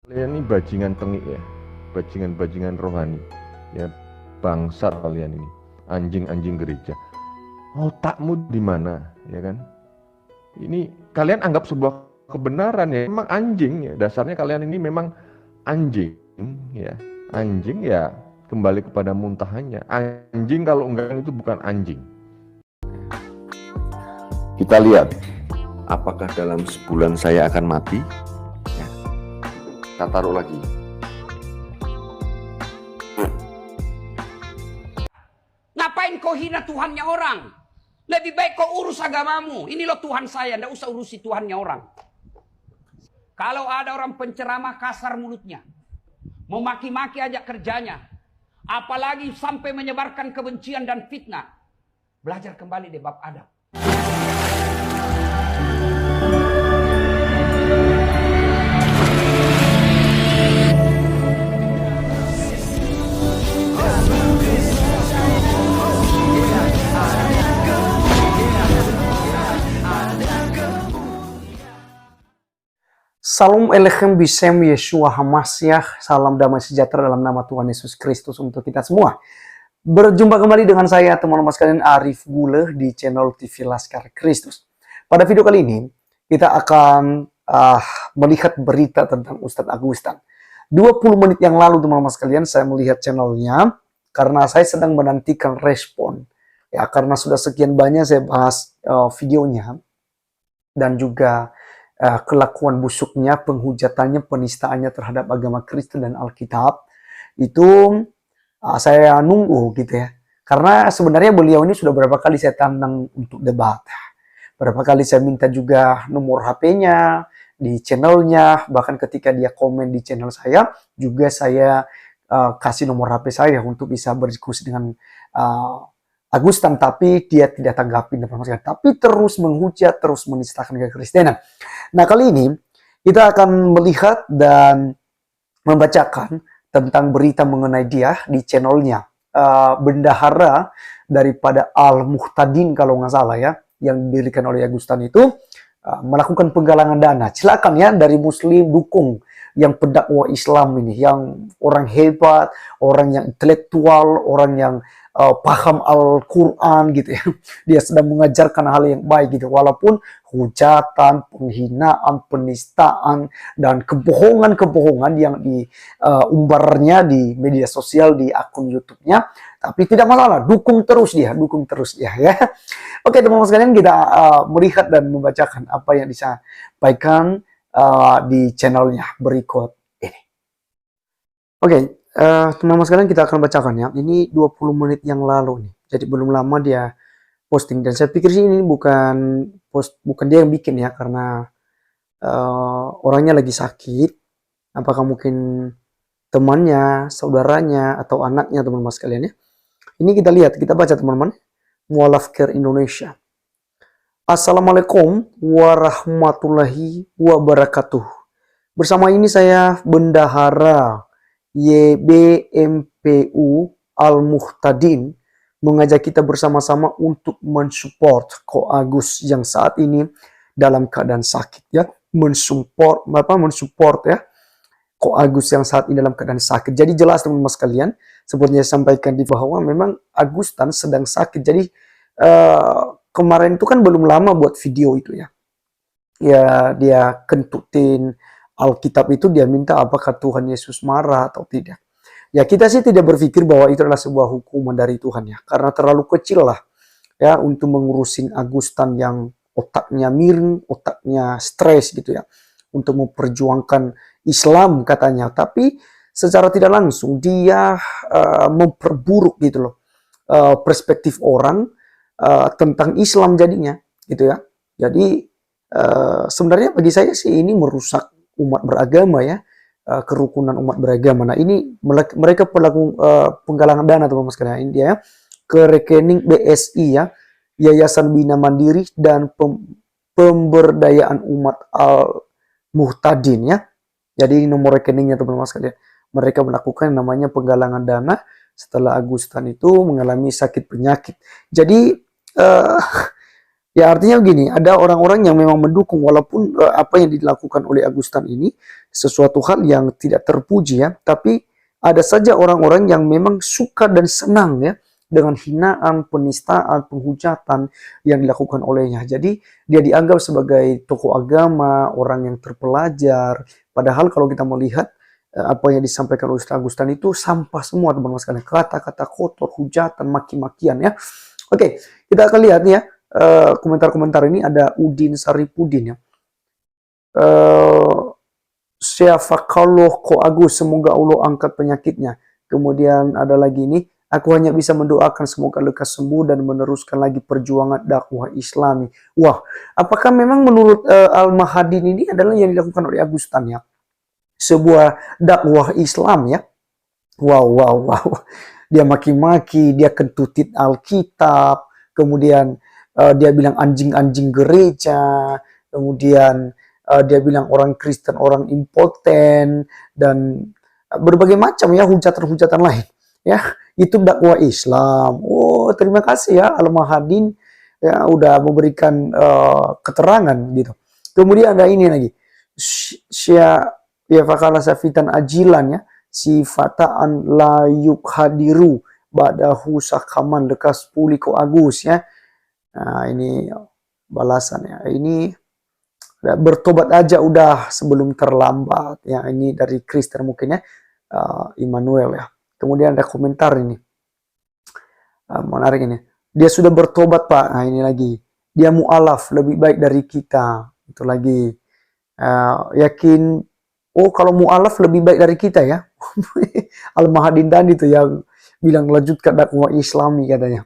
Kalian ini bajingan tengik ya, bajingan rohani, ya bangsat kalian ini, anjing-anjing gereja. Otakmu di mana, ya kan? Ini kalian anggap sebuah kebenaran ya, memang anjing ya, dasarnya kalian ini memang anjing ya, anjing ya kembali kepada muntahannya. Anjing kalau enggak itu bukan anjing. Kita lihat, apakah dalam sebulan saya akan mati? Kita taruh lagi. Ngapain kau hina Tuhannya orang? Lebih baik kau urus agamamu. Ini loh Tuhan saya, ndak usah urusi Tuhannya orang. Kalau ada orang penceramah kasar mulutnya, memaki-maki aja kerjanya, apalagi sampai menyebarkan kebencian dan fitnah, belajar kembali deh bab adab. Salam Elechem Bisem Yeshua Hamasyah. Salam damai sejahtera dalam nama Tuhan Yesus Kristus untuk kita semua. Berjumpa kembali dengan saya teman-teman sekalian, Arif Guleh di channel TV Laskar Kristus. Pada video kali ini kita akan melihat berita tentang Ustadz Agustan. 20 menit yang lalu teman-teman sekalian saya melihat channelnya karena saya sedang menantikan respon. Ya, karena sudah sekian banyak saya bahas videonya dan juga kelakuan busuknya, penghujatannya, penistaannya terhadap agama Kristen dan Alkitab, itu saya nunggu gitu ya. Karena sebenarnya beliau ini sudah berapa kali saya tantang untuk debat. Berapa kali saya minta juga nomor HP-nya di channelnya, bahkan ketika dia komen di channel saya, juga saya kasih nomor HP saya untuk bisa berdiskusi dengan Agustan, tapi dia tidak tanggapi, tapi terus menghujat, terus menistakan kekristenan. Nah, kali ini kita akan melihat dan membacakan tentang berita mengenai dia di channelnya. Bendahara daripada Al-Muhtadin kalau nggak salah ya, yang didirikan oleh Agustan itu melakukan penggalangan dana. Silakan ya, dari Muslim dukung yang pendakwah Islam ini, yang orang hebat, orang yang intelektual, orang yang paham Al-Quran gitu ya. Dia sedang mengajarkan hal yang baik gitu. Walaupun hujatan, penghinaan, penistaan, dan kebohongan-kebohongan yang diumbarnya di media sosial, di akun YouTube-nya. Tapi tidak masalah, dukung terus dia ya. Oke teman-teman sekalian, kita melihat dan membacakan apa yang disampaikan di channelnya berikut ini. Oke. Teman-teman sekalian, kita akan bacakan ya. Ini 20 menit yang lalu nih. Jadi belum lama dia posting, dan saya pikir sih ini bukan dia yang bikin ya, karena orangnya lagi sakit. Apakah mungkin temannya, saudaranya, atau anaknya teman-teman sekalian ya. Ini kita lihat, kita baca teman-teman. Mualaf Care Indonesia. Assalamualaikum warahmatullahi wabarakatuh. Bersama ini saya Bendahara YBMPU Al-Muhtadin mengajak kita bersama-sama untuk mensupport Ko Agus yang saat ini dalam keadaan sakit ya. Mensupport ya Ko Agus yang saat ini dalam keadaan sakit. Jadi jelas teman-teman sekalian, seperti saya sampaikan di bahwa memang Agustan sedang sakit. Jadi kemarin itu kan belum lama buat video itu ya. Ya, dia kentutin Alkitab itu, dia minta apakah Tuhan Yesus marah atau tidak. Ya, kita sih tidak berpikir bahwa itu adalah sebuah hukuman dari Tuhan ya, karena terlalu kecil lah ya untuk mengurusin Agustan yang otaknya miring, otaknya stres gitu ya, untuk memperjuangkan Islam katanya. Tapi secara tidak langsung dia memperburuk gitu loh perspektif orang tentang Islam jadinya gitu ya. Jadi sebenarnya bagi saya sih ini merusak umat beragama ya, kerukunan umat beragama. Nah, ini mereka pelaku penggalangan dana teman-teman sekalian, ini dia ya, ke rekening BSI ya, Yayasan Bina Mandiri dan Pemberdayaan Umat Al-Muhtadin ya. Jadi nomor rekeningnya teman-teman sekalian. Mereka melakukan namanya penggalangan dana setelah Agustan itu mengalami sakit penyakit. Jadi ya artinya begini, ada orang-orang yang memang mendukung walaupun apa yang dilakukan oleh Agustan ini sesuatu hal yang tidak terpuji ya. Tapi ada saja orang-orang yang memang suka dan senang ya dengan hinaan, penistaan, penghujatan yang dilakukan olehnya. Jadi dia dianggap sebagai tokoh agama, orang yang terpelajar. Padahal kalau kita melihat apa yang disampaikan oleh Ustaz Agustan itu sampah semua teman-teman sekalian. Kata-kata kotor, hujatan, maki-makian ya. Oke, kita akan lihat ya komentar-komentar ini. Ada Udin Saripudin ya. Siapa kalau ko Agus, semoga Allah angkat penyakitnya. Kemudian ada lagi ini, aku hanya bisa mendoakan semoga lekas sembuh dan meneruskan lagi perjuangan dakwah Islami. Wah, apakah memang menurut Al-Mahadin ini adalah yang dilakukan oleh Agustan ya? Sebuah dakwah Islam ya? Wow. Dia maki-maki, dia kentutit Alkitab, kemudian dia bilang anjing-anjing gereja, kemudian dia bilang orang Kristen, orang impoten, dan berbagai macam ya hujatan-hujatan lain. Ya, itu dakwah Islam. Oh, terima kasih ya Al-Mahadin ya udah memberikan keterangan gitu. Kemudian ada ini lagi. Ya fakala safitan ajilan ya, sifataan layuk hadiru ba'dahu sakaman lekas pulih ko Agus ya. Nah, ini balasannya. Ini bertobat aja udah sebelum terlambat ya. Ini dari Kristen mungkin ya, Immanuel ya. Kemudian ada komentar ini, menarik ini. Dia sudah bertobat Pak. Nah ini lagi. Dia mu'alaf, lebih baik dari kita. Itu lagi. Yakin, oh kalau mu'alaf lebih baik dari kita ya. Al-Mahadin tadi itu yang bilang lanjutkan dakwah Islami katanya.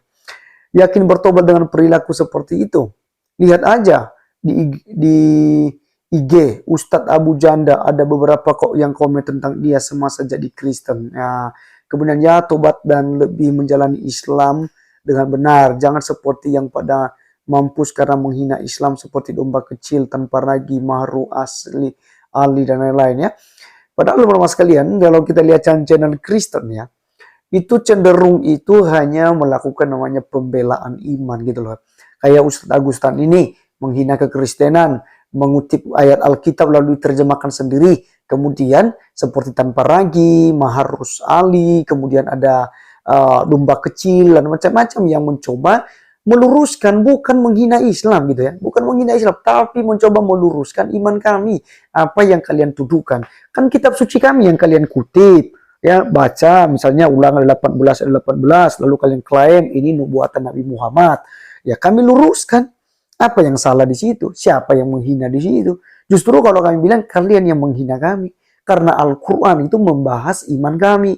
Yakin bertobat dengan perilaku seperti itu. Lihat aja di IG Ustadz Abu Janda ada beberapa kok yang komen tentang dia semasa jadi Kristen. Ya, kemudian ya tobat dan lebih menjalani Islam dengan benar. Jangan seperti yang pada mampus karena menghina Islam seperti domba kecil tanpa ragi, mahru, asli, ali dan lain-lain ya. Padahal teman-teman sekalian, kalau kita lihat channel Kristen ya, itu cenderung itu hanya melakukan namanya pembelaan iman gitu loh. Kayak Ustadz Agustan ini menghina kekristenan, mengutip ayat Alkitab lalu diterjemahkan sendiri. Kemudian seperti tanpa ragi, maharus ali, kemudian ada domba kecil dan macam-macam yang mencoba meluruskan, bukan menghina Islam gitu ya. Bukan menghina Islam, tapi mencoba meluruskan iman kami. Apa yang kalian tuduhkan. Kan kitab suci kami yang kalian kutip. Ya, baca misalnya Ulangan 18 ayat 18, lalu kalian klaim ini nubuatan Nabi Muhammad. Ya, kami luruskan. Apa yang salah di situ? Siapa yang menghina di situ? Justru kalau kami bilang kalian yang menghina kami. Karena Al-Quran itu membahas iman kami.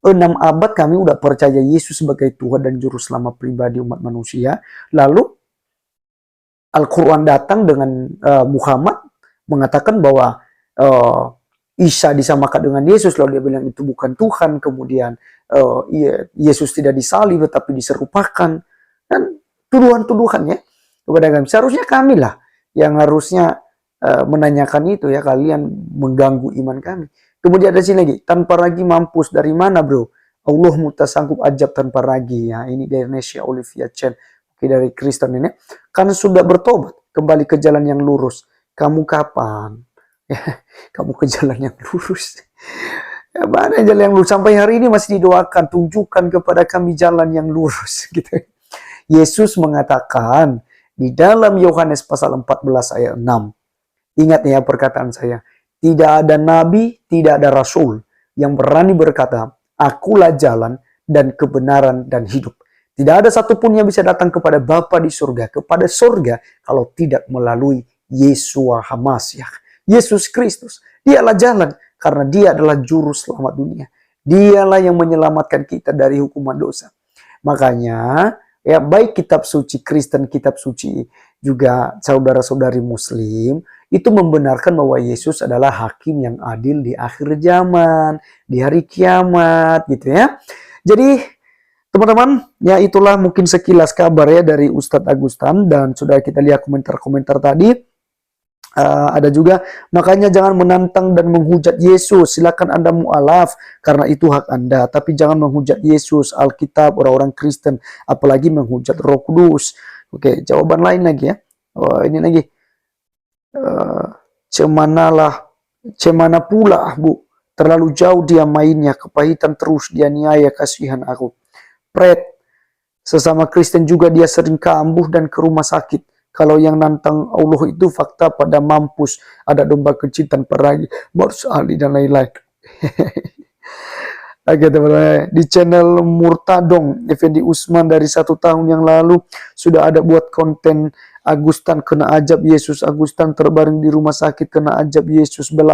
6 abad kami udah percaya Yesus sebagai Tuhan dan Juru Selamat pribadi umat manusia. Lalu Al-Quran datang dengan Muhammad mengatakan bahwa Isa disamakan dengan Yesus. Lalu dia bilang itu bukan Tuhan. Kemudian Yesus tidak disalib tetapi diserupakan. Dan tuduhan-tuduhannya kepada kami. Seharusnya kami lah yang harusnya menanyakan itu ya, kalian mengganggu iman kami. Kemudian ada sini lagi, tanpa ragi mampus dari mana bro? Allah mutasanggup ajab tanpa ragi ya. Ini dari Nesya Olivia Chen, oke, dari Kristen ini. Kan sudah bertobat kembali ke jalan yang lurus. Kamu kapan? Ya, kamu ke jalan yang lurus. Ya, mana jalan yang lurus? Sampai hari ini masih didoakan, tunjukkan kepada kami jalan yang lurus gitu. Yesus mengatakan di dalam Yohanes pasal 14 ayat 6. Ingat ya perkataan saya. Tidak ada nabi, tidak ada rasul yang berani berkata, akulah jalan dan kebenaran dan hidup. Tidak ada satupun yang bisa datang kepada Bapa di surga, kepada surga, kalau tidak melalui Yeshua HaMashiach. Yesus Kristus. Dialah jalan, karena dia adalah juru selamat dunia. Dialah yang menyelamatkan kita dari hukuman dosa. Makanya, ya baik kitab suci Kristen, kitab suci juga saudara-saudari Muslim itu membenarkan bahwa Yesus adalah hakim yang adil di akhir zaman, di hari kiamat gitu ya. Jadi teman-teman, ya itulah mungkin sekilas kabar ya dari Ustadz Agustan, dan sudah kita lihat komentar-komentar tadi. Ada juga, makanya jangan menantang dan menghujat Yesus. Silakan Anda mu'alaf karena itu hak Anda, tapi jangan menghujat Yesus, Alkitab, orang-orang Kristen, apalagi menghujat Roh Kudus. Oke, jawaban lain lagi ya. Ini lagi. Cemanalah Cemana pula, Bu, terlalu jauh dia mainnya, kepahitan terus dia niaya, kasihan aku. Pret, sesama Kristen juga dia sering kambuh dan ke rumah sakit. Kalau yang nantang Allah itu fakta pada mampus, ada domba kecil tanpa ragi, Mars Ali dan lain-lain. Oke teman-teman, di channel Murtadong Effendi Usman dari 1 tahun yang lalu sudah ada buat konten Agustan kena ajab Yesus, Agustan terbaring di rumah sakit kena ajab Yesus, bela.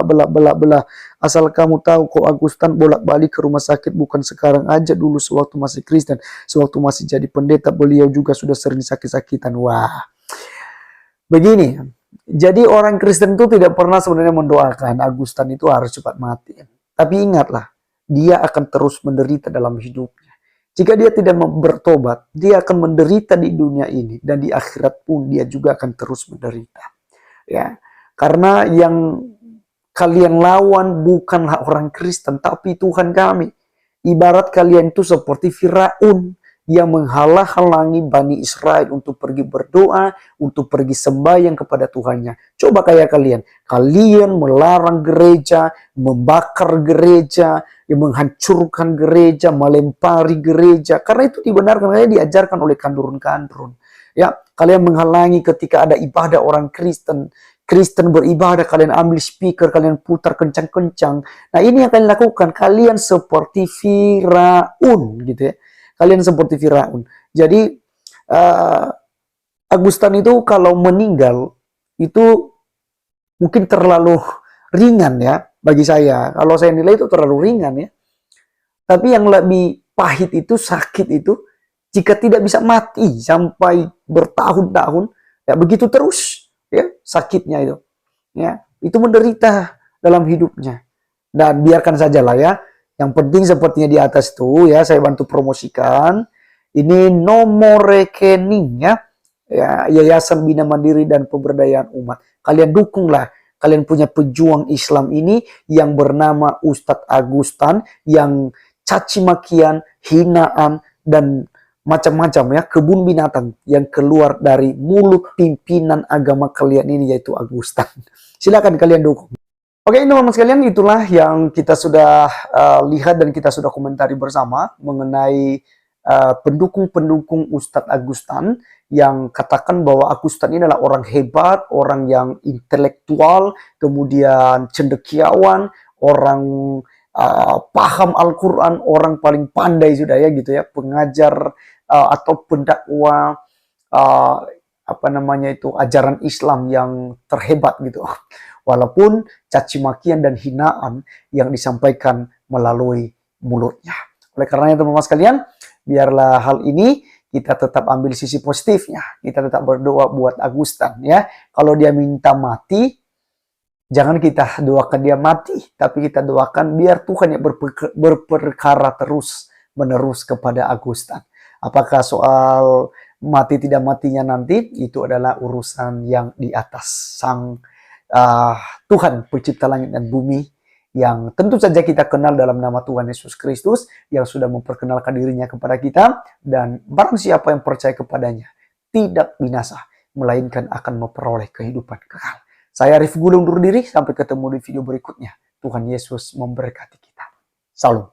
Asal kamu tahu kok Agustan bolak-balik ke rumah sakit bukan sekarang aja, dulu sewaktu masih Kristen, sewaktu masih jadi pendeta beliau juga sudah sering sakit-sakitan. Wah, begini, jadi orang Kristen itu tidak pernah sebenarnya mendoakan Agustan itu harus cepat mati. Tapi ingatlah, dia akan terus menderita dalam hidupnya. Jika dia tidak bertobat, dia akan menderita di dunia ini dan di akhirat pun dia juga akan terus menderita. Ya, karena yang kalian lawan bukanlah orang Kristen, tapi Tuhan kami. Ibarat kalian itu seperti Firaun yang menghalang-halangi Bani Israel untuk pergi berdoa, untuk pergi sembahyang kepada Tuhannya. Coba kayak kalian melarang gereja, membakar gereja, menghancurkan gereja, melempari gereja. Karena itu dibenarkan, karena diajarkan oleh kandurun-kandurun. Ya, kalian menghalangi ketika ada ibadah orang Kristen. Kristen beribadah, kalian ambil speaker, kalian putar kencang-kencang. Nah, ini yang kalian lakukan. Kalian seperti Firaun, gitu ya. Kalian seperti Firaun. Jadi Agustan itu kalau meninggal itu mungkin terlalu ringan ya bagi saya. Kalau saya nilai itu terlalu ringan ya. Tapi yang lebih pahit itu, sakit itu, jika tidak bisa mati sampai bertahun-tahun, ya begitu terus ya sakitnya itu. Ya, itu menderita dalam hidupnya. Dan biarkan sajalah ya. Yang penting sepertinya di atas tuh ya, saya bantu promosikan. Ini nomor rekeningnya ya, Yayasan Bina Mandiri dan Pemberdayaan Umat. Kalian dukunglah, kalian punya pejuang Islam ini yang bernama Ustadz Agustan yang caci makian, hinaan dan macam-macam ya, kebun binatang yang keluar dari mulut pimpinan agama kalian ini yaitu Agustan. Silakan kalian dukung. Oke, teman-teman sekalian, itulah yang kita sudah lihat dan kita sudah komentari bersama mengenai pendukung-pendukung Ustadz Agustan yang katakan bahwa Agustan ini adalah orang hebat, orang yang intelektual, kemudian cendekiawan, orang paham Al-Quran, orang paling pandai sudah ya gitu ya, pengajar atau pendakwah apa namanya itu, ajaran Islam yang terhebat gitu. Walaupun caci makian dan hinaan yang disampaikan melalui mulutnya. Oleh karenanya teman-teman sekalian, biarlah hal ini kita tetap ambil sisi positifnya. Kita tetap berdoa buat Agustan ya. Kalau dia minta mati, jangan kita doakan dia mati, tapi kita doakan biar Tuhan yang berperkara terus menerus kepada Agustan. Apakah soal mati tidak matinya nanti, itu adalah urusan yang di atas sang Tuhan pencipta langit dan bumi, yang tentu saja kita kenal dalam nama Tuhan Yesus Kristus yang sudah memperkenalkan dirinya kepada kita, dan barang siapa yang percaya kepadanya tidak binasa melainkan akan memperoleh kehidupan kekal. Saya Arif Gule undur diri, sampai ketemu di video berikutnya. Tuhan Yesus memberkati kita. Salam.